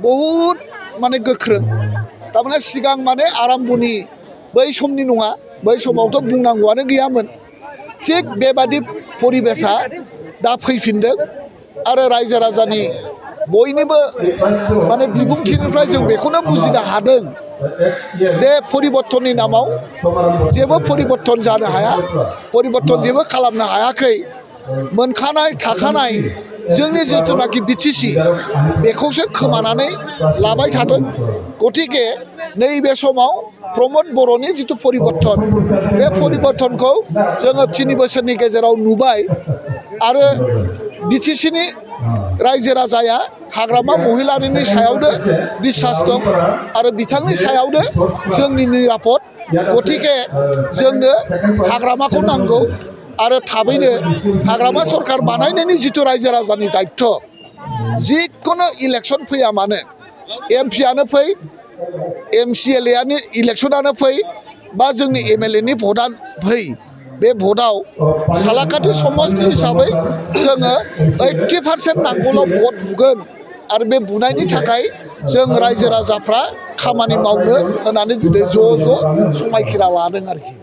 बहुद माने गोख्रों तारमाने सिगां माने आराम्भनि बै समनि नङा बै समावथ' बुंनांगौआनो गैयामोन थिग बेबादि परिबेसा दा फैफिनदों आरो रायजो राजानि बयनिबो माने बिबुंथिनिफ्राय जों बेखौनो बुजिनो हादों बे परिबर्तननि नामाव जेबो परिबर्तन जानो हाया परिबर्तन जेबो खालामनो हायाखै मोनखानाय थाखानाय जोंनि जिथुनाखि बिटिसि बेखौसो खोमानानै लाबाय थादों गतिके नैबे समाव प्रमद बर'नि जिथु परिबर्तन बे परिबर्तनखौ जोङो 3 बोसोरनि गेजेराव नुबाय आरो बिटिसिनि रायजो राजाया हाग्रामा महिलारिनि सायावनो बिसास दं आरो बिथांनि सायावनो जोंनि निरापद गतिके जोंनो हाग्रामाखौ नांगौ आरो थाबैनो हाग्रामा सरकार बानायनायनि जिथु रायजो राजानि दायित्व जिखुनु इलेक्सन फैया मानो एमपिआनो फै एमसिएलएआनो इलेक्सनानो फै बा जोंनि एमएलएनि भटआ फै बे भटआव सालाकाथि समस्ति हिसाबै जोङो 80% नांगौल' भट बुगोन आरो बे बुनायनि थाखाय जों रायजो राजाफ्रा खामानि मावनो होनानै दिनै ज' ज' समायखिरा लादों आरोखि।